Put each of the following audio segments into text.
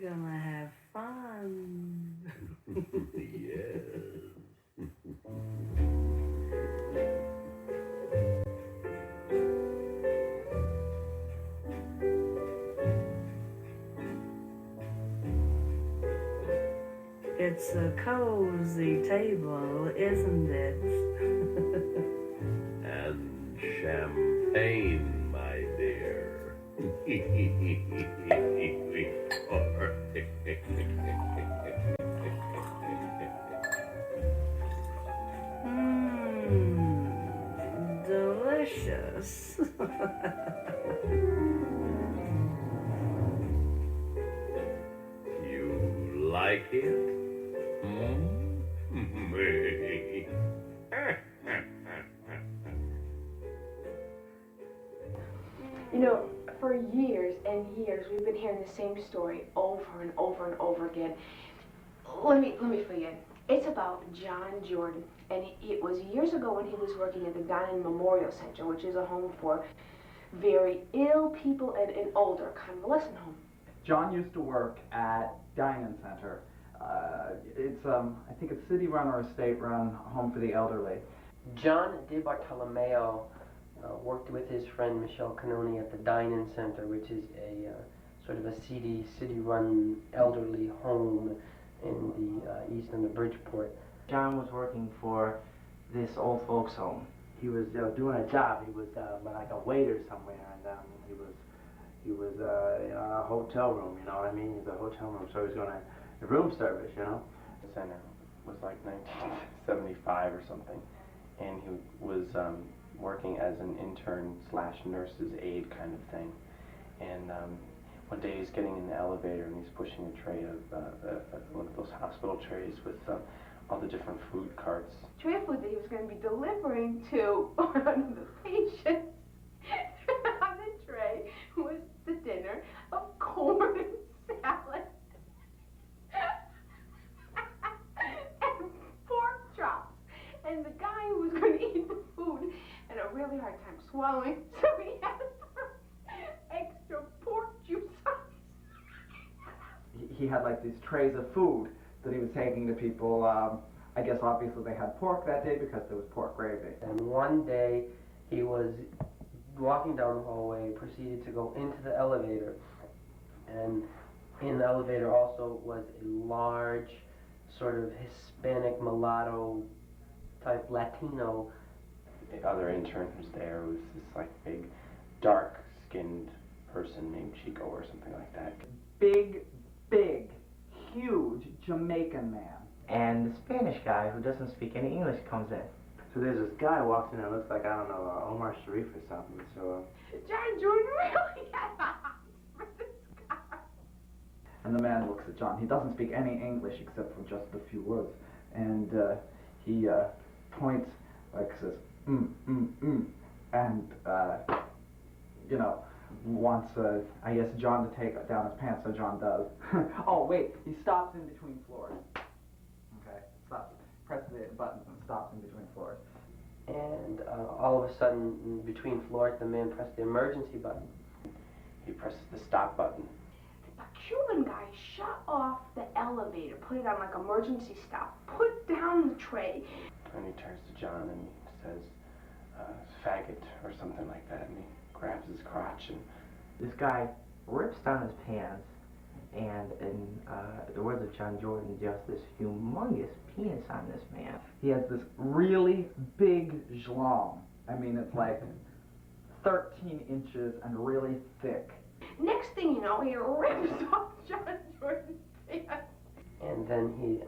gonna have fun. Yes. It's a cozy table, isn't it? And champagne, my dear. Delicious. You like it? You know, for years and years, we've been hearing the same story over and over and over again. Let me fill you in. It's about John Jordan, and it was years ago when he was working at the Dinan Memorial Center, which is a home for very ill people and older, kind of a lesson home. John used to work at Dinan Center. It's I think a city-run or a state-run home for the elderly. John DiBartolomeo worked with his friend Michelle Canoni at the Dinan Center, which is a sort of a city-run elderly home in the east end of Bridgeport. John was working for this old folks home. He was doing a job. He was like a waiter somewhere, and he was in a hotel room. You know what I mean? He's a hotel room, so he's going to room service. You know. The center was like 1975 or something, and he was working as an intern slash nurse's aide kind of thing. And one day he's getting in the elevator and he's pushing a tray of one of those hospital trays with all the different food carts. Tray of food that he was going to be delivering to one of the patients. On the tray was the dinner of corn and salad and pork chops. And the guy who was going to eat the food had a really hard time swallowing, so he had some extra pork juice on He had like these trays of food that he was taking to people. I guess obviously they had pork that day because there was pork gravy. And one day he was walking down the hallway, proceeded to go into the elevator, and in the elevator also was a large sort of Hispanic mulatto type Latino. The other intern who's there was this like big dark skinned person named Chico or something like that. Big, huge Jamaican man. And the Spanish guy who doesn't speak any English comes in. So there's this guy walks in that looks like, I don't know, Omar Sharif or something. So John Jordan really had a house for this guy. And the man looks at John. He doesn't speak any English except for just a few words. And he points, like says, and, you know, wants, I guess, John to take down his pants, so John does. Oh, wait, he stops in between floors. Okay, stops, presses the buttons and stops in between floors. And all of a sudden, in between floors, the man pressed the emergency button. He presses the stop button. The Cuban guy shut off the elevator, put it on like emergency stop, put down the tray. And he turns to John and he says, faggot or something like that, and he grabs his crotch and This guy rips down his pants, and in the words of John Jordan, just this humongous penis on this man. He has this really big schlong. I mean, it's like 13 inches and really thick. Next thing you know, he rips off John Jordan's pants. And then he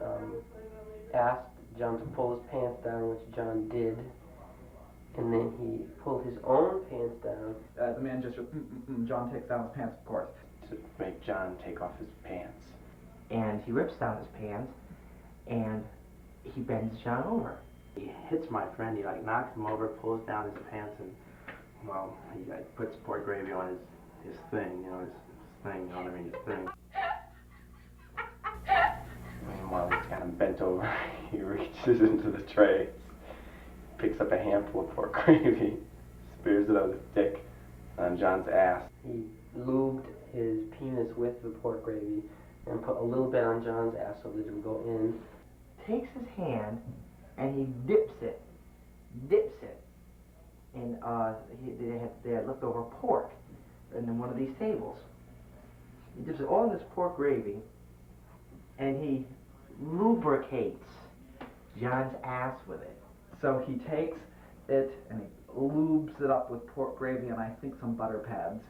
asked John to pull his pants down, which John did. And then he pulled his own pants down. The man just, John takes down his pants, of course. To make John take off his pants. And he rips down his pants, and he bends John over. He hits my friend, he like knocks him over, pulls down his pants, and, well, he like, puts pork gravy on his thing, you know, his thing, you know what I mean, his thing. Meanwhile, he's kind of bent over. He reaches into the tray, picks up a handful of pork gravy, spears it out of his dick on John's ass. He lubed his penis with the pork gravy, and put a little bit on John's ass so that it would go in. Takes his hand and he dips it in they had leftover pork in one of these tables. He dips it all in this pork gravy and he lubricates John's ass with it. So he takes it and he lubes it up with pork gravy and I think some butter pads.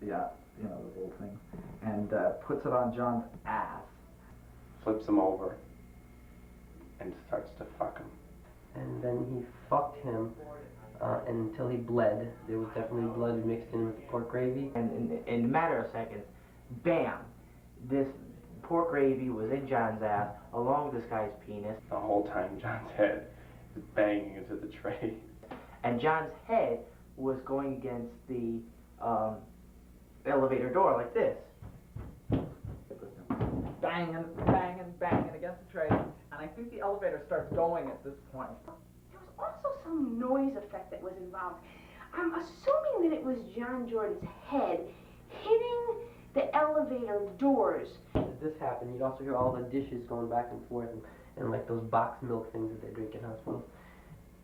Yeah, you know, the little thing. And puts it on John's ass. Flips him over and starts to fuck him. And then he fucked him until he bled. There was definitely blood mixed in with the pork gravy. And in a matter of seconds, bam, this pork gravy was in John's ass along with this guy's penis. The whole time John's head is banging into the tray. And John's head was going against the elevator door like this. Banging, banging, banging against the tray. And I think the elevator starts going at this point. There was also some noise effect that was involved. I'm assuming that it was John Jordan's head hitting the elevator doors. As this happened, you'd also hear all the dishes going back and forth and like those box milk things that they drink in hospitals.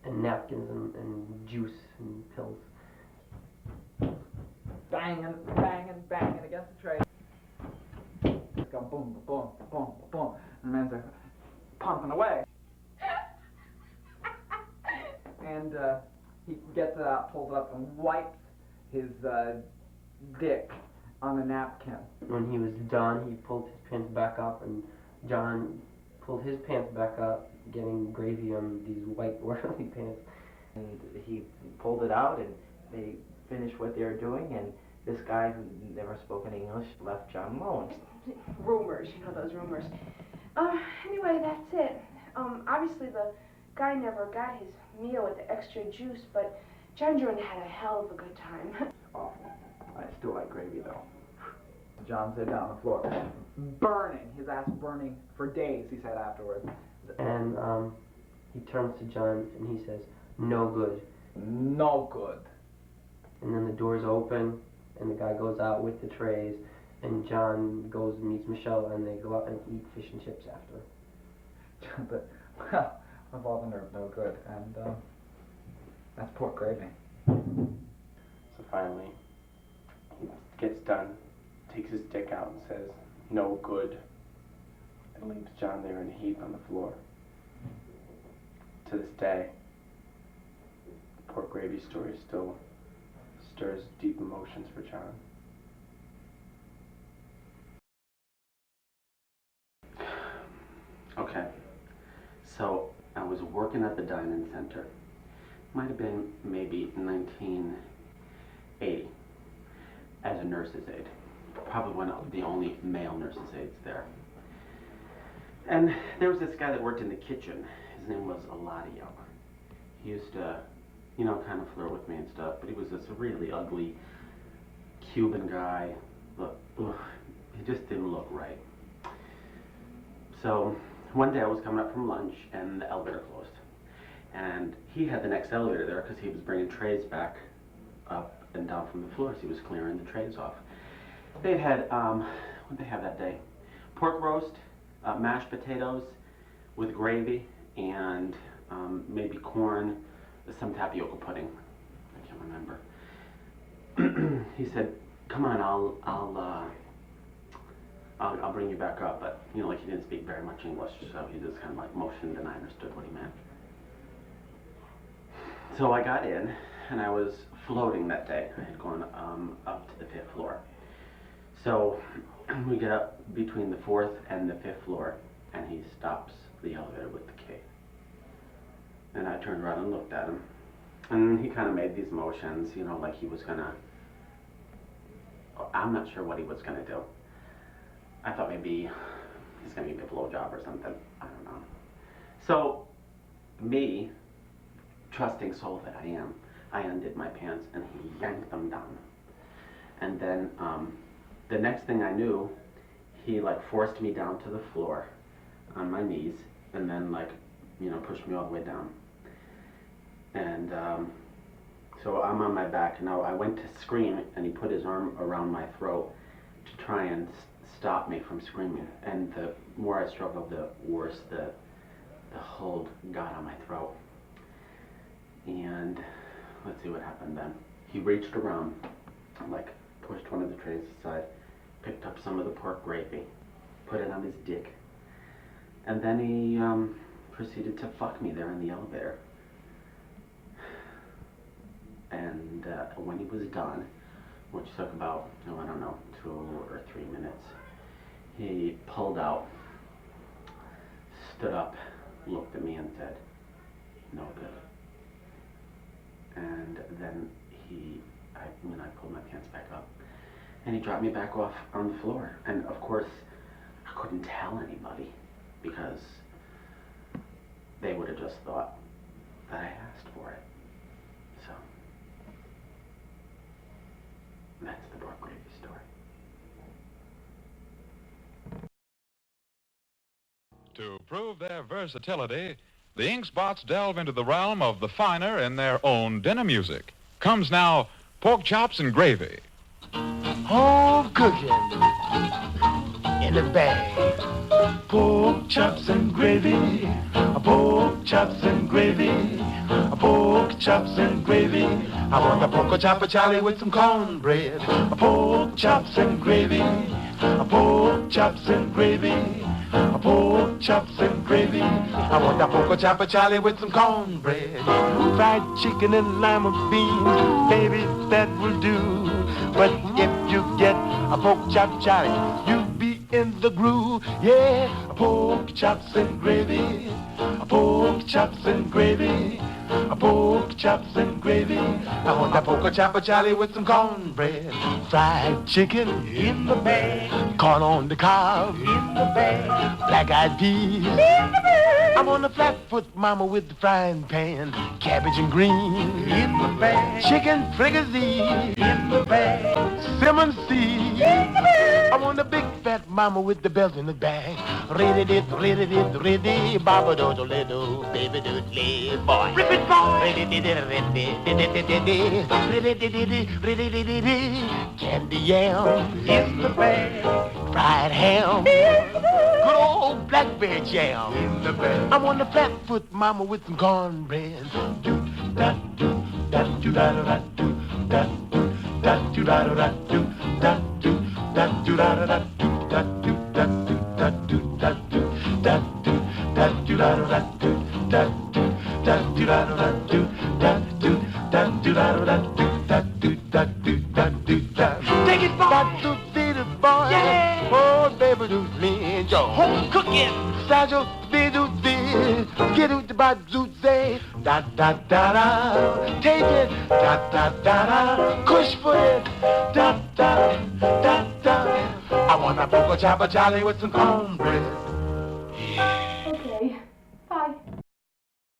And napkins and juice and pills. Banging, banging, banging against the tray. It's going boom, boom, boom, boom. And the man's like pumping away. And he gets it out, pulls it up, and wipes his dick on the napkin. When he was done, he pulled his pants back up, and John pulled his pants back up, getting gravy on these white orderly pants. And he pulled it out and they finished what they were doing and this guy who never spoken English left John alone. Rumors, you know those rumors. Anyway, that's it. Obviously the guy never got his meal with the extra juice, but John Jordan had a hell of a good time. Awful. I still like gravy though. John sat down on the floor, burning, his ass burning for days, he said afterwards. And he turns to John and he says, "No good." No good. And then the doors open and the guy goes out with the trays and John goes and meets Michelle and they go out and eat fish and chips after. But, well, of all the nerve, no good. And that's pork gravy. So finally, he gets done, takes his dick out and says, "No good," and leaves John there in a heap on the floor. To this day, the pork gravy story still stirs deep emotions for John. Okay, so I was working at the dining center. Might have been maybe 1980 as a nurse's aide. Probably one of the only male nurse's aides there. And there was this guy that worked in the kitchen. His name was Eladio. He used to, you know, kind of flirt with me and stuff, but he was this really ugly Cuban guy. Look, ugh, he just didn't look right. So one day I was coming up from lunch and the elevator closed. And he had the next elevator there because he was bringing trays back up and down from the floors. He was clearing the trays off. They had, what did they have that day? Pork roast, mashed potatoes with gravy, and maybe corn, some tapioca pudding. I can't remember. He said, "Come on, I'll bring you back up," but you know, like he didn't speak very much English, so he just kind of like motioned, and I understood what he meant. So I got in, and I was floating that day. I had gone up to the 5th floor. So we get up between the 4th and the 5th floor, and he stops the elevator with the key. And I turned around and looked at him, and he kind of made these motions, you know, like he was gonna. I'm not sure what he was gonna do. I thought maybe he's gonna give me a blowjob or something. I don't know. So, me, trusting soul that I am, I undid my pants and he yanked them down. And then the next thing I knew, he like forced me down to the floor on my knees and then like, you know, pushed me all the way down. And so I'm on my back and now I went to scream and he put his arm around my throat to try and stop me from screaming. And the more I struggled, the worse the hold got on my throat. And let's see what happened then. He reached around, like pushed one of the trays aside, picked up some of the pork gravy, put it on his dick, and then he proceeded to fuck me there in the elevator. And when he was done, which took about, I don't know, 2 or 3 minutes, he pulled out, stood up, looked at me and said, "No good." And then I pulled my pants back up, and he dropped me back off on the floor. And of course, I couldn't tell anybody because they would have just thought that I asked for it. So, that's the pork gravy story. To prove their versatility, the Ink Spots delve into the realm of the finer in their own dinner music. Comes now Pork Chops and Gravy. Home cooking in the bag. Pork chops and gravy. Pork chops and gravy. Pork chops and gravy. I want a pork chop Charlie with some cornbread. Pork chops and gravy. Pork chops and gravy. Pork chops and gravy. I want a pork chop Charlie with some cornbread. Fried chicken and lima beans, baby, that will do. But if you get a pork chop Charlie, you'll be in the groove. Yeah, pork chops and gravy. Pork chops and gravy. Pork chops and gravy. I want a pork chop Charlie with some cornbread. Fried chicken in the bag. Corn on the cob in the bag. Black-eyed peas in the bag. I'm on the flatfoot mama with the frying pan. Cabbage and green in the bag. Chicken fricassee in the bag. Salmon seed in the bag. I'm on the big fat mama with the belt in the bag. Ready, baba doodle little baby doodle boy. Rip it, boy. Candy yam in the bag. Fried ham. Good old blackberry jam in the bag. I'm on the flatfoot mama with some cornbread. Do da do da do da da do da do da do da da do da do da do da da do da do da do da do da do da do da do da da do da do da do da da do da do da do da da do da do da do da do da. Take it, boy. Da do do boy. Yeah. Oh, baby, do me your home cooking. Sajo be do be. Get out the bazoo say. Da da da da. Take it. Da da da da. Push for it. Da da da da. I want a pork chop Charlie with some cornbread. Okay,